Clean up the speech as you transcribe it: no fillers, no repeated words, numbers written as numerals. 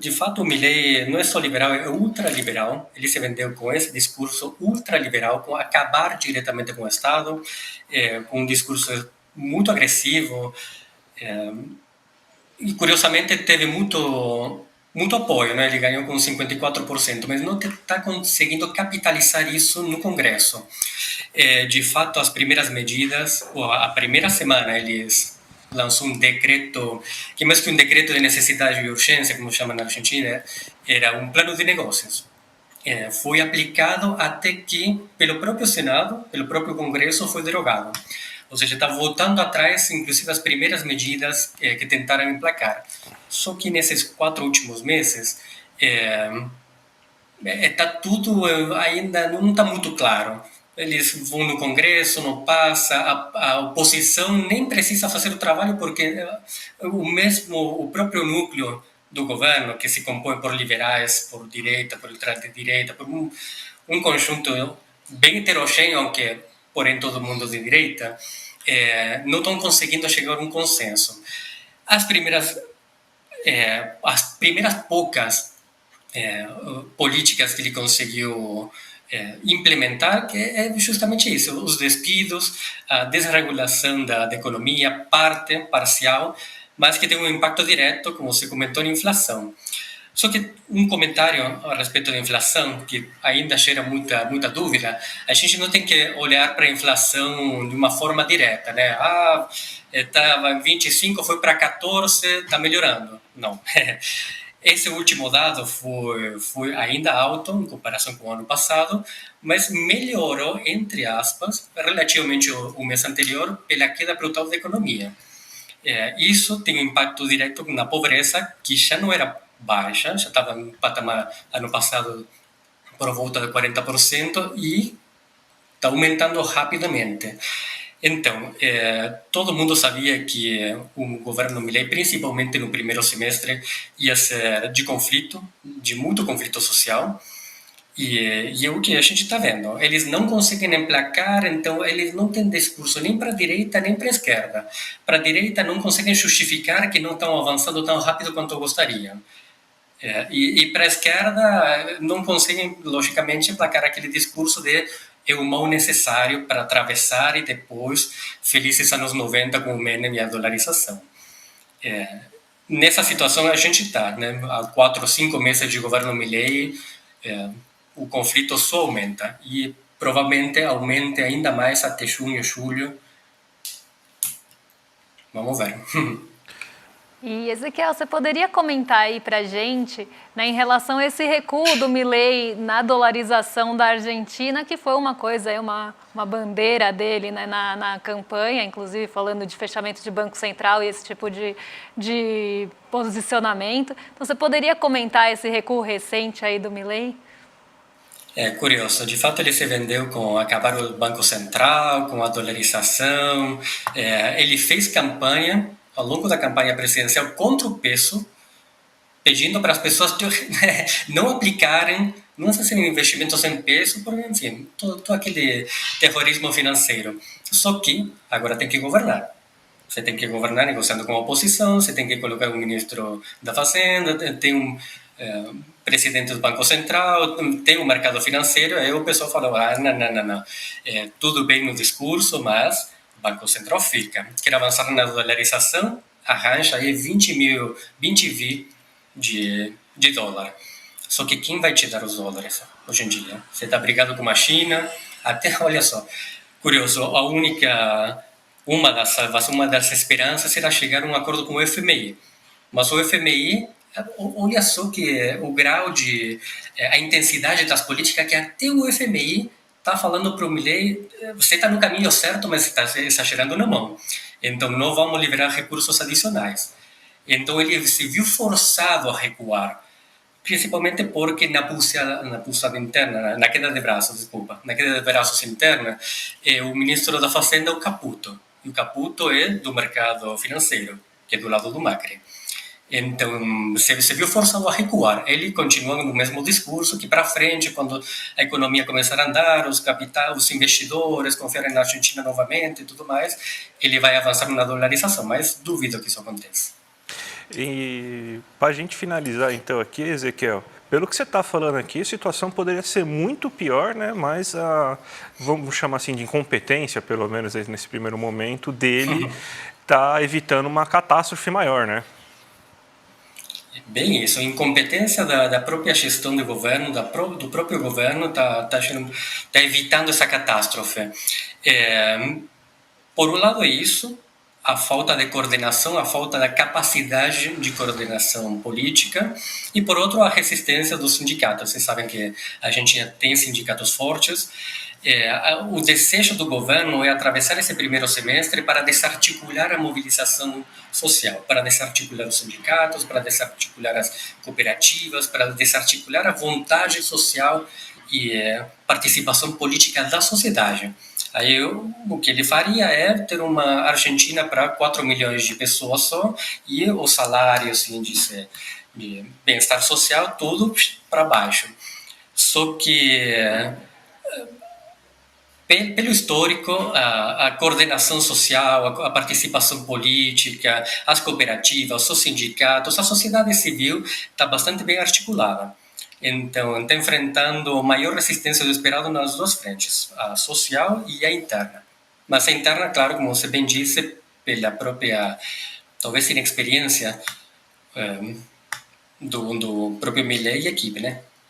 De fato, o Milei não é só liberal, é ultraliberal. Ele se vendeu com esse discurso ultraliberal, com acabar diretamente com o Estado, com um discurso muito agressivo. E, curiosamente, teve muito apoio, né? Ele ganhou com 54%, mas não está conseguindo capitalizar isso no Congresso. De fato, as primeiras medidas, ou a primeira semana, eles lançou um decreto, que mais que um decreto de necessidade e urgência, como chama na Argentina, era um plano de negócios. Foi aplicado até que, pelo próprio Senado, pelo próprio Congresso, foi derogado. Ou seja, está voltando atrás, inclusive, as primeiras medidas que tentaram emplacar. Só que nesses 4 últimos meses, está tudo ainda não está muito claro. Eles vão no Congresso, não passa, a oposição nem precisa fazer o trabalho porque o próprio núcleo do governo, que se compõe por liberais, por direita, por ultradireita, por um conjunto bem heterogêneo, aunque porém todo mundo de direita, não estão conseguindo chegar a um consenso. As primeiras poucas políticas que ele conseguiu implementar, que é justamente isso, os despidos, a desregulação da economia, parcial, mas que tem um impacto direto, como você comentou, na inflação. Só que um comentário a respeito da inflação, que ainda gera muita dúvida, a gente não tem que olhar para a inflação de uma forma direta, né? Estava em 25, foi para 14, está melhorando. Não. Esse último dado foi ainda alto em comparação com o ano passado, mas melhorou, entre aspas, relativamente ao mês anterior, pela queda brutal da economia. Isso tem um impacto direto na pobreza, que já não era baixa, já estava no patamar ano passado por volta de 40%, e está aumentando rapidamente. Então, todo mundo sabia que o governo Milei, principalmente no primeiro semestre, ia ser de muito conflito social, e é o que a gente está vendo. Eles não conseguem emplacar, então eles não têm discurso nem para a direita nem para a esquerda. Para a direita não conseguem justificar que não estão avançando tão rápido quanto gostariam. E para a esquerda não conseguem, logicamente, emplacar aquele discurso de é o mal necessário para atravessar e depois felizes anos 90 com o Menem e a dolarização. Nessa situação a gente está, né? Há 4 ou 5 meses de governo Milei, o conflito só aumenta e provavelmente aumente ainda mais até junho, julho. Vamos ver. E, Ezequiel, você poderia comentar aí para a gente, né, em relação a esse recuo do Milei na dolarização da Argentina, que foi uma coisa, uma bandeira dele, né, na campanha, inclusive falando de fechamento de Banco Central e esse tipo de posicionamento. Então, você poderia comentar esse recuo recente aí do Milei? É curioso, de fato ele se vendeu com acabar o Banco Central, com a dolarização. Ele fez campanha, ao longo da campanha presidencial, contra o peso, pedindo para as pessoas não aplicarem, não fazerem investimentos em peso, por enfim, todo aquele terrorismo financeiro. Só que agora tem que governar. Você tem que governar negociando com a oposição, você tem que colocar um ministro da Fazenda, tem um presidente do Banco Central, tem um mercado financeiro, aí o pessoal falou, não. Tudo bem no discurso, mas o Banco Central fica. Quer avançar na dolarização? Arranja aí 20 bi de dólar. Só que quem vai te dar os dólares hoje em dia? Você está brigado com a China, até, olha só, curioso, uma das esperanças era chegar a um acordo com o FMI. Mas o FMI, olha só que o grau a intensidade das políticas, que até o FMI está falando para o Milei, você está no caminho certo, mas está exagerando na mão. Então não vamos liberar recursos adicionais. Então ele se viu forçado a recuar, principalmente porque na pulsada interna, na queda de braços, desculpa, na queda de braços interna, o ministro da Fazenda é o Caputo. E o Caputo é do mercado financeiro, que é do lado do Macri. Então, se viu forçado a recuar. Ele continua no mesmo discurso, que para frente, quando a economia começar a andar, os investidores confiarem na Argentina novamente e tudo mais, ele vai avançar na dolarização, mas duvido que isso aconteça. E para a gente finalizar então aqui, Ezequiel, pelo que você está falando aqui, a situação poderia ser muito pior, né? Mas vamos chamar assim de incompetência, pelo menos nesse primeiro momento, dele está evitando uma catástrofe maior, né? Bem isso, a incompetência da própria gestão do governo, do próprio governo, está evitando essa catástrofe. Por um lado é isso, a falta de coordenação, a falta da capacidade de coordenação política, e por outro a resistência dos sindicatos. Vocês sabem que a Argentina tem sindicatos fortes. O desejo do governo é atravessar esse primeiro semestre para desarticular a mobilização social, para desarticular os sindicatos, para desarticular as cooperativas, para desarticular a vontade social e participação política da sociedade. Aí o que ele faria é ter uma Argentina para 4 milhões de pessoas só e o salário, esse índice de bem-estar social, tudo para baixo. Só que, pelo histórico, a coordenação social, a participação política, as cooperativas, os sindicatos, a sociedade civil está bastante bem articulada. Então, está enfrentando maior resistência do esperado nas duas frentes, a social e a interna. Mas a interna, claro, como você bem disse, pela própria, talvez inexperiência do próprio Milei e equipe, né?